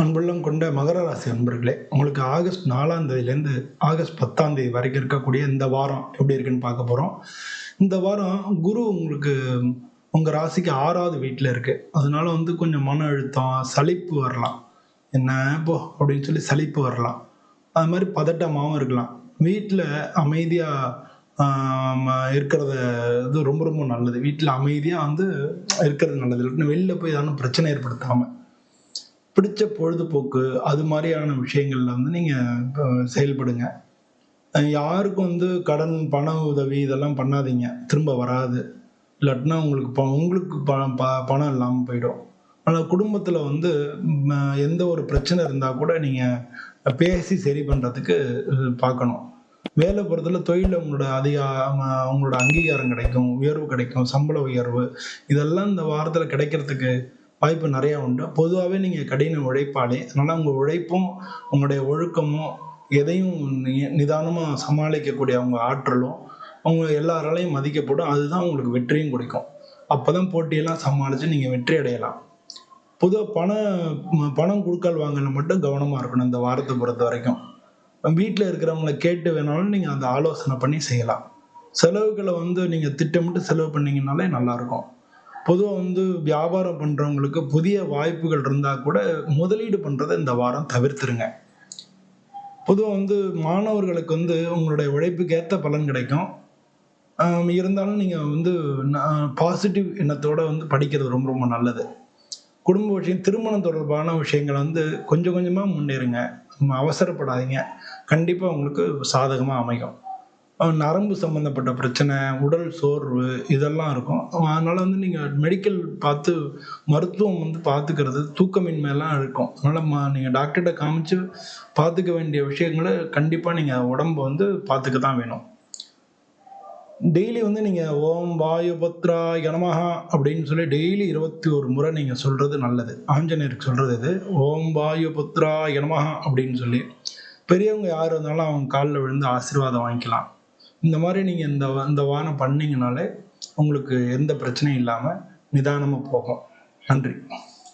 அன்புள்ளம் கொண்ட மகர ராசி அன்பர்களே, உங்களுக்கு ஆகஸ்ட் 4ஆம் தேதியிலேருந்து ஆகஸ்ட் 10ஆம் தேதி வரைக்கும் இருக்கக்கூடிய இந்த வாரம் எப்படி இருக்குன்னு பார்க்க போறோம். இந்த வாரம் குரு உங்களுக்கு உங்க ராசிக்கு 6வது வீட்ல இருக்கு. அதனால கொஞ்சம் மன அழுத்தம், சலிப்பு வரலாம். என்ன போ அப்படின்னு சொல்லி சலிப்பு வரலாம். அது மாதிரி பதட்டமாவும் இருக்கலாம். வீட்ல அமைதியா இருக்கிறது ரொம்ப ரொம்ப நல்லது. வீட்ல அமைதியா இருக்கிறது நல்லது. இல்லைன்னா வெளில போய் ஏதாவது பிரச்சனை ஏற்படுத்தாம பிடிச்ச பொழுதுபோக்கு அது மாதிரியான விஷயங்கள்ல நீங்க செயல்படுங்க. யாருக்கும் கடன், பண உதவி இதெல்லாம் பண்ணாதீங்க. திரும்ப வராது. இல்லாட்டினா உங்களுக்கு பணம் இல்லாம போயிடும். ஆனா குடும்பத்துல எந்த ஒரு பிரச்சனை இருந்தா கூட நீங்க பேசி சரி பண்றதுக்கு பார்க்கணும். வேலை பொறுத்தல தொழில உங்களோட அங்கீகாரம் கிடைக்கும், உயர்வு கிடைக்கும், சம்பள உயர்வு இதெல்லாம் இந்த வாரத்துல கிடைக்கிறதுக்கு வாய்ப்பு நிறைய உண்டு. பொதுவாகவே நீங்க கடின உழைப்பாளி. அதனால உங்க உழைப்பும் உங்களுடைய ஒழுக்கமும் எதையும் நிதானமா சமாளிக்கக்கூடிய அவங்க ஆற்றலும் அவங்க எல்லாராலையும் மதிக்கப்படும். அதுதான் உங்களுக்கு வெற்றியும் கொடுக்கும். அப்பதான் போட்டியெல்லாம் சமாளிச்சு நீங்க வெற்றி அடையலாம். பொதுவா பணம் குடுக்கல் வாங்கல மட்டும் கவனமா இருக்கணும் இந்த வாரத்தை பொறுத்த வரைக்கும். வீட்டுல இருக்கிறவங்களை கேட்டு வேணாலும் நீங்க அந்த ஆலோசனை பண்ணி செய்யலாம். செலவுகளை நீங்க திட்டமிட்டு செலவு பண்ணீங்கன்னாலே நல்லா இருக்கும். பொதுவா வியாபாரம் பண்றவங்களுக்கு புதிய வாய்ப்புகள் இருந்தா கூட முதலீடு பண்றதை இந்த வாரம் தவிர்த்துருங்க. பொதுவா மாணவர்களுக்கு உங்களுடைய உழைப்புக்கு ஏத்த பலன் கிடைக்கும். இருந்தாலும் நீங்க பாசிட்டிவ் எண்ணத்தோட படிக்கிறது ரொம்ப ரொம்ப நல்லது. குடும்ப விஷயம், திருமணம் தொடர்பான விஷயங்கள் கொஞ்சம் கொஞ்சமா முன்னேறுங்க. அவசரப்படாதீங்க. கண்டிப்பா உங்களுக்கு சாதகமா அமையும். நரம்பு சம்பந்தப்பட்ட பிரச்சனை, உடல் சோர்வு இதெல்லாம் இருக்கும். அதனால நீங்க மெடிக்கல் பார்த்து மருத்துவம் பார்த்துக்கிறது, தூக்கமின்மைலாம் இருக்கும். அதனால நீங்க டாக்டர்கிட்ட காமிச்சு பார்த்துக்க வேண்டிய விஷயங்களை கண்டிப்பா நீங்க உடம்பு பார்த்துக்க தான் வேணும். டெய்லி நீங்க ஓம் வாயுபத்ராய நமஹ அப்படின்னு சொல்லி டெய்லி 21 முறை நீங்க சொல்றது நல்லது. ஆஞ்சநேயருக்கு சொல்றது இது. ஓம் வாயுபத்ராய நமஹ அப்படின்னு சொல்லி பெரியவங்க யார் இருந்தாலும் அவங்க காலில் விழுந்து ஆசீர்வாதம் வாங்கிக்கலாம். இந்த மாதிரி நீங்க இந்த வாரம் பண்ணீங்கனாலே உங்களுக்கு எந்த பிரச்சனையும் இல்லாம நிதானமா போகும். நன்றி.